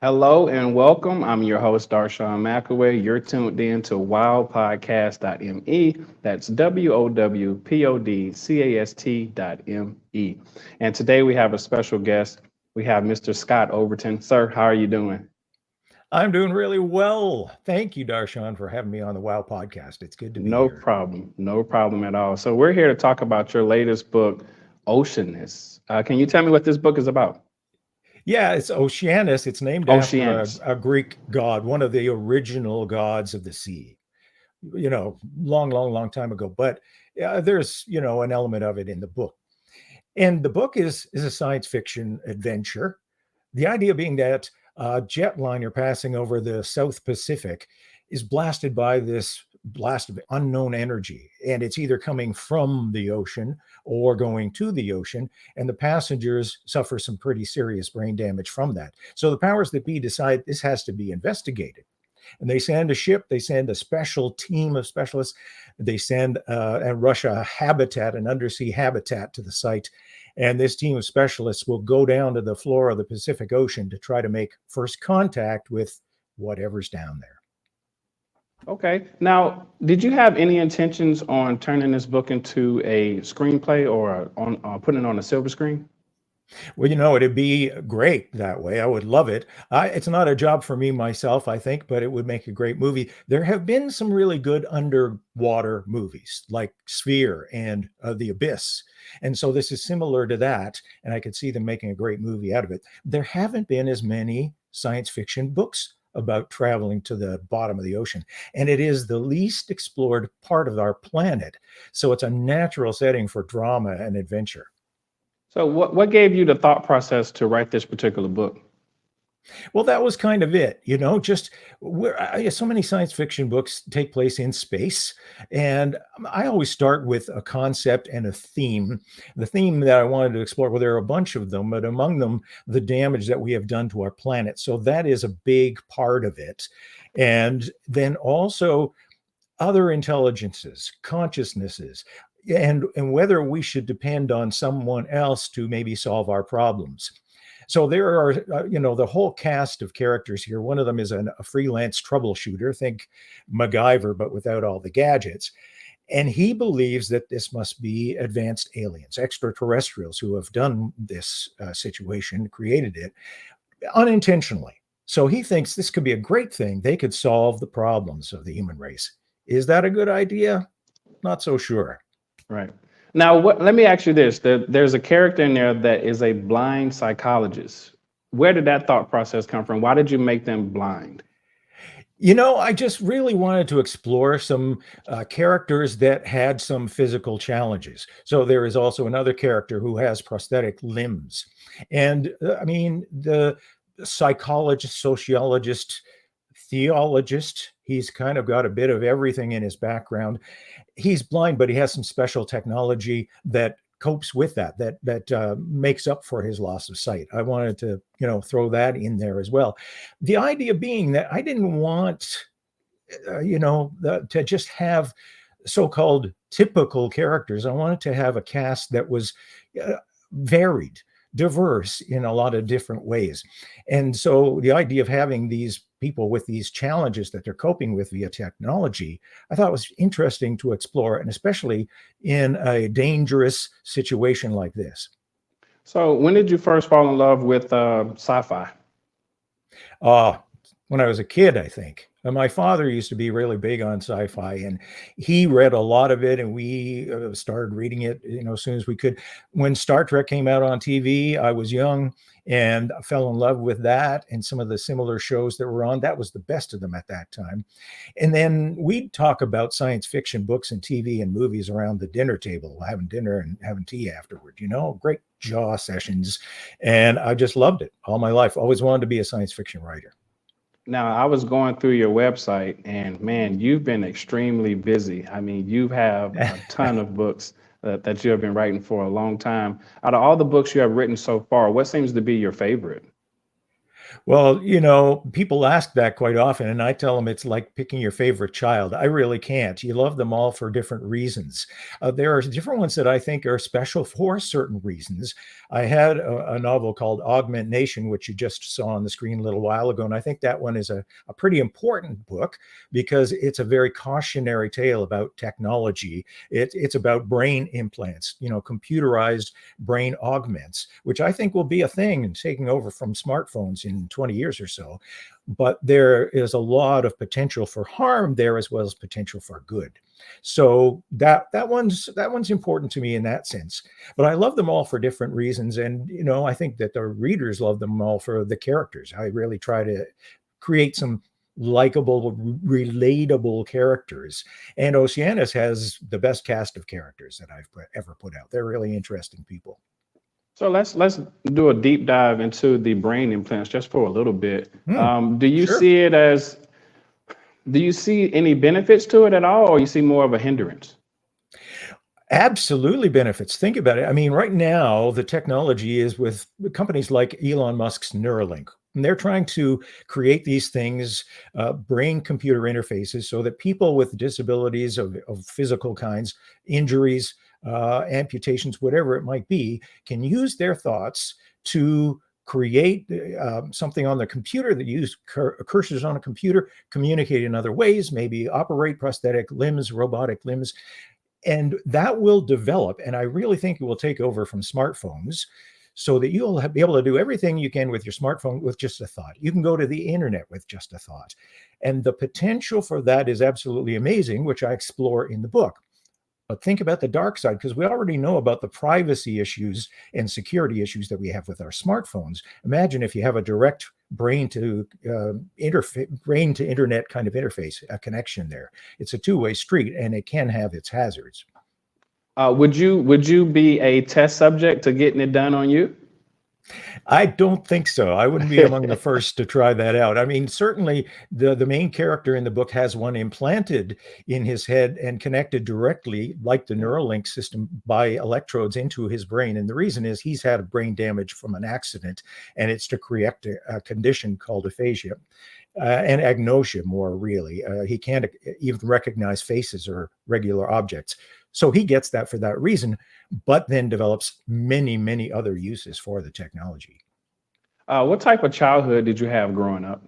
Hello and welcome. I'm your host, Darshawn McAway. You're tuned in to wowpodcast.me. That's WOWPODCAST.me. And today we have a special guest. We have Mr. Scott Overton. Sir, how are you doing? I'm doing really well. Thank you, Darshan, for having me on the WOW podcast. It's good to be No here. problem. No problem at all. So we're here to talk about your latest book, Oceanus. Can you tell me what this book is about? Yeah, it's Oceanus. It's named after Oceanus. a Greek god, one of the original gods of the sea, long, long, long time ago. But there's, an element of it in the book. And the book is a science fiction adventure. The idea being that a jetliner passing over the South Pacific is blasted by this blast of unknown energy. And it's either coming from the ocean or going to the ocean. And the passengers suffer some pretty serious brain damage from that. So the powers that be decide this has to be investigated. And they send a ship, they send a special team of specialists, they send and rush a habitat, an undersea habitat to the site. And this team of specialists will go down to the floor of the Pacific Ocean to try to make first contact with whatever's down there. Okay. Now, did you have any intentions on turning this book into a screenplay or on putting it on a silver screen? Well, it'd be great that way. I would love it. It's not a job for me myself, I think, but it would make a great movie. There have been some really good underwater movies like Sphere and The Abyss. And so this is similar to that. And I could see them making a great movie out of it. There haven't been as many science fiction books about traveling to the bottom of the ocean. And it is the least explored part of our planet. So it's a natural setting for drama and adventure. So, what gave you the thought process to write this particular book? Well, that was kind of it, just where so many science fiction books take place in space. And I always start with a concept and a theme. The theme that I wanted to explore, well, there are a bunch of them, but among them, the damage that we have done to our planet. So that is a big part of it. And then also other intelligences, consciousnesses, and whether we should depend on someone else to maybe solve our problems. So there are, the whole cast of characters here. One of them is a freelance troubleshooter, think MacGyver, but without all the gadgets. And he believes that this must be advanced aliens, extraterrestrials who have done this situation, created it unintentionally. So he thinks this could be a great thing. They could solve the problems of the human race. Is that a good idea? Not so sure. Right. Now, let me ask you this. There's a character in there that is a blind psychologist. Where did that thought process come from? Why did you make them blind? I just really wanted to explore some characters that had some physical challenges. So there is also another character who has prosthetic limbs. And I mean, the psychologist, sociologist, theologist, he's kind of got a bit of everything in his background. He's blind, but he has some special technology that copes with that makes up for his loss of sight. I wanted to throw that in there as well. The idea being that I didn't want to just have so-called typical characters. I wanted to have a cast that was varied, diverse in a lot of different ways. And so the idea of having these people with these challenges that they're coping with via technology, I thought was interesting to explore, and especially in a dangerous situation like this. So, when did you first fall in love with sci-fi? Uh, when I was a kid, I think. And my father used to be really big on sci-fi, and he read a lot of it, and we started reading it, as soon as we could. When Star Trek came out on TV, I was young and I fell in love with that and some of the similar shows that were on. That was the best of them at that time. And then we'd talk about science fiction books and TV and movies around the dinner table, having dinner and having tea afterward, great jaw sessions. And I just loved it all my life. Always wanted to be a science fiction writer. Now, I was going through your website, and man, you've been extremely busy. I mean, you have a ton of books that you have been writing for a long time. Out of all the books you have written so far, what seems to be your favorite? Well, people ask that quite often, and I tell them it's like picking your favorite child. I really can't. You love them all for different reasons. There are different ones that I think are special for certain reasons. I had a novel called Augment Nation, which you just saw on the screen a little while ago, and I think that one is a pretty important book because it's a very cautionary tale about technology. It's about brain implants, computerized brain augments, which I think will be a thing and taking over from smartphones in 20 years or so. But there is a lot of potential for harm there as well as potential for good. So that one's important to me in that sense. But I love them all for different reasons. And I think that the readers love them all for the characters. I really try to create some likable, relatable characters. And Oceanus has the best cast of characters that I've ever put out. They're really interesting people. So let's do a deep dive into the brain implants just for a little bit. Hmm, Do you sure. see it as do you see any benefits to it at all, or you see more of a hindrance? Absolutely benefits. Think about it. I mean, right now, the technology is with companies like Elon Musk's Neuralink. And they're trying to create these things, brain computer interfaces, so that people with disabilities of physical kinds, injuries, amputations, whatever it might be, can use their thoughts to create something on the computer that use cursors on a computer, communicate in other ways, maybe operate prosthetic limbs, robotic limbs, and that will develop. And I really think it will take over from smartphones so that you'll be able to do everything you can with your smartphone with just a thought. You can go to the internet with just a thought. And the potential for that is absolutely amazing, which I explore in the book. But think about the dark side, because we already know about the privacy issues and security issues that we have with our smartphones. Imagine if you have a direct brain to internet kind of interface, a connection there. It's a two-way street, and it can have its hazards. Would you be a test subject to getting it done on you? I don't think so. I wouldn't be among the first to try that out. I mean, certainly the main character in the book has one implanted in his head and connected directly, like the Neuralink system, by electrodes into his brain. And the reason is he's had brain damage from an accident, and it's to correct a condition called aphasia. And agnosia, more really. He can't even recognize faces or regular objects. So he gets that for that reason, but then develops many, many other uses for the technology. What type of childhood did you have growing up?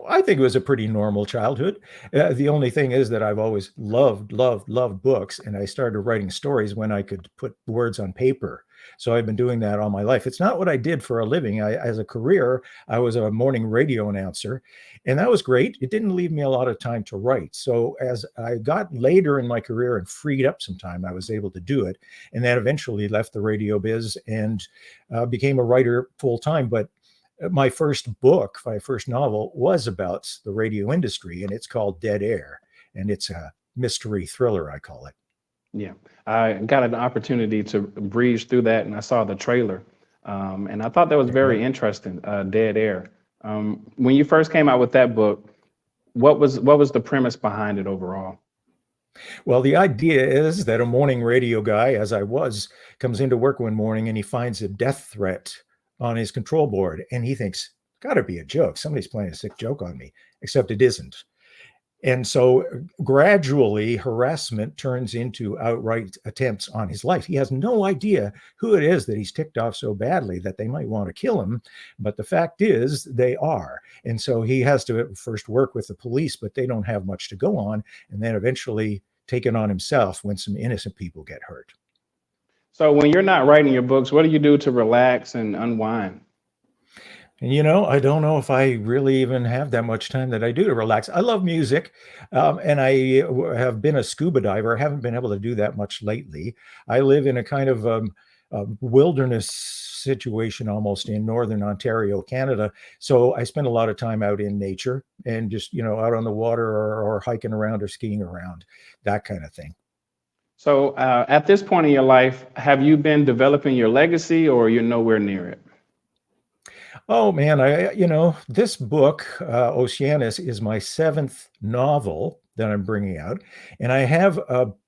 I think it was a pretty normal childhood. The only thing is that I've always loved, loved, loved books, and I started writing stories when I could put words on paper. So I've been doing that all my life. It's not what I did for a living. As a career, I was a morning radio announcer, and that was great. It didn't leave me a lot of time to write. So as I got later in my career and freed up some time, I was able to do it, and then eventually left the radio biz and became a writer full time. But my first book, my first novel, was about the radio industry, and it's called Dead Air, and it's a mystery thriller, I call it. Yeah, I got an opportunity to breeze through that, and I saw the trailer, and I thought that was Yeah. very interesting. Dead Air. When you first came out with that book, what was the premise behind it overall? Well, the idea is that a morning radio guy, as I was, comes into work one morning and he finds a death threat on his control board, and he thinks, "Got to be a joke. Somebody's playing a sick joke on me," except it isn't. And so gradually, harassment turns into outright attempts on his life. He has no idea who it is that he's ticked off so badly that they might want to kill him. But the fact is, they are. And so he has to first work with the police, but they don't have much to go on. And then eventually take it on himself when some innocent people get hurt. So when you're not writing your books, what do you do to relax and unwind? And I don't know if I really even have that much time that I do to relax. I love music, and I have been a scuba diver. I haven't been able to do that much lately. I live in a kind of wilderness situation almost in northern Ontario, Canada. So I spend a lot of time out in nature and just, out on the water or hiking around or skiing around, that kind of thing. So at this point in your life, have you been developing your legacy, or you're nowhere near it? Oh man, this book, Oceanus, is my seventh novel that I'm bringing out, and I have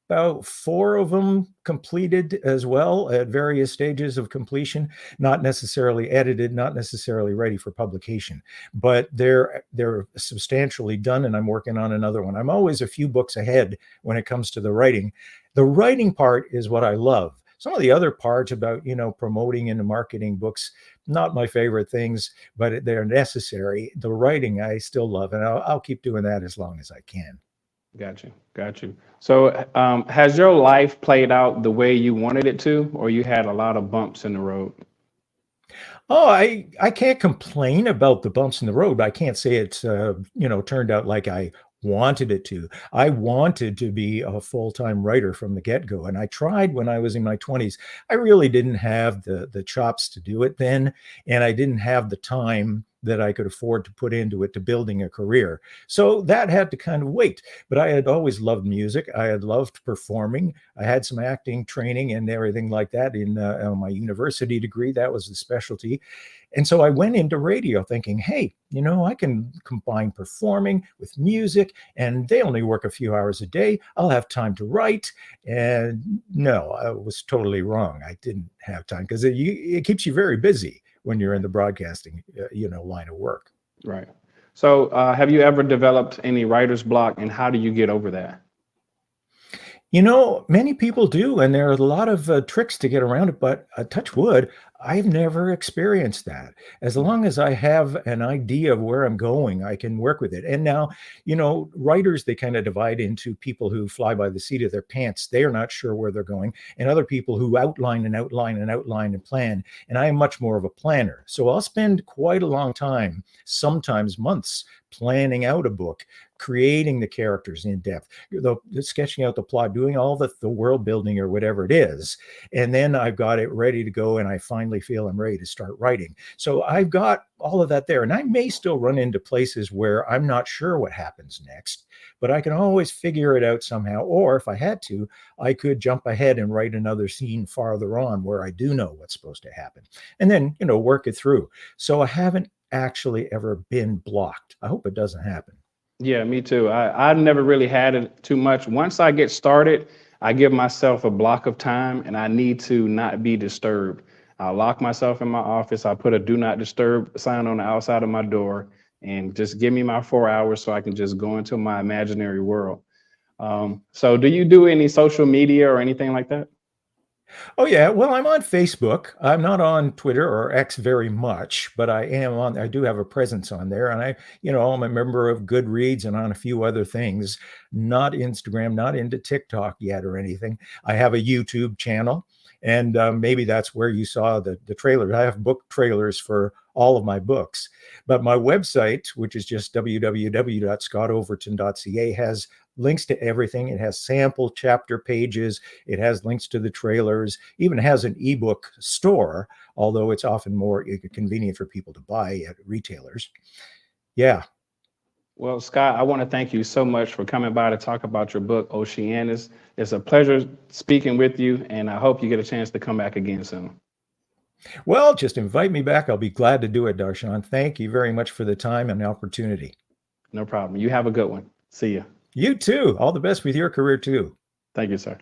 about 4 of them completed as well at various stages of completion, not necessarily edited, not necessarily ready for publication, but they're substantially done, and I'm working on another one. I'm always a few books ahead when it comes to the writing. The writing part is what I love. Some of the other parts about, promoting and marketing books, not my favorite things, but they're necessary. The writing I still love, and I'll keep doing that as long as I can. Got you. Got you. So, has your life played out the way you wanted it to, or you had a lot of bumps in the road? Oh, I can't complain about the bumps in the road, but I can't say it's turned out like I wanted it to. I wanted to be a full-time writer from the get-go, and I tried when I was in my 20s. I really didn't have the chops to do it then, and I didn't have the time that I could afford to put into it to building a career. So that had to kind of wait. But I had always loved music. I had loved performing. I had some acting training and everything like that in my university degree. That was the specialty. And so I went into radio thinking, hey, I can combine performing with music, and they only work a few hours a day. I'll have time to write. And no, I was totally wrong. I didn't have time because it keeps you very busy when you're in the broadcasting, line of work. Right. So, have you ever developed any writer's block, and how do you get over that? Many people do, and there are a lot of tricks to get around it, but touch wood, I've never experienced that. As Mm. long as I have an idea of where I'm going, I can work with it. And now, writers, they kind of divide into people who fly by the seat of their pants. They are not sure where they're going, and other people who outline and outline and outline and plan. And I am much more of a planner. So I'll spend quite a long time, sometimes months, planning out a book, creating the characters in depth, the sketching out the plot, doing all the world building or whatever it is. And then I've got it ready to go, and I finally feel I'm ready to start writing. So I've got all of that there. And I may still run into places where I'm not sure what happens next, but I can always figure it out somehow. Or if I had to, I could jump ahead and write another scene farther on where I do know what's supposed to happen, and then, work it through. So I haven't actually ever been blocked. I hope it doesn't happen. Yeah, me too. I've never really had it too much. Once I get started, I give myself a block of time, and I need to not be disturbed. I'll lock myself in my office. I put a do not disturb sign on the outside of my door, and just give me my 4 hours so I can just go into my imaginary world. So, do you do any social media or anything like that? Oh yeah, well, I'm on Facebook. I'm not on Twitter or X very much, but I do have a presence on there, and I'm a member of Goodreads and on a few other things. Not Instagram, not into TikTok yet or anything. I have a YouTube channel, and maybe that's where you saw the trailers. I have book trailers for all of my books, but my website, which is just www.scottoverton.ca, has links to everything. It has sample chapter pages. It has links to the trailers, even has an ebook store, although it's often more convenient for people to buy at retailers. Yeah. Well, Scott, I want to thank you so much for coming by to talk about your book, Oceanus. It's a pleasure speaking with you, and I hope you get a chance to come back again soon. Well, just invite me back. I'll be glad to do it, Darshan. Thank you very much for the time and the opportunity. No problem. You have a good one. See you. You too. All the best with your career too. Thank you, sir.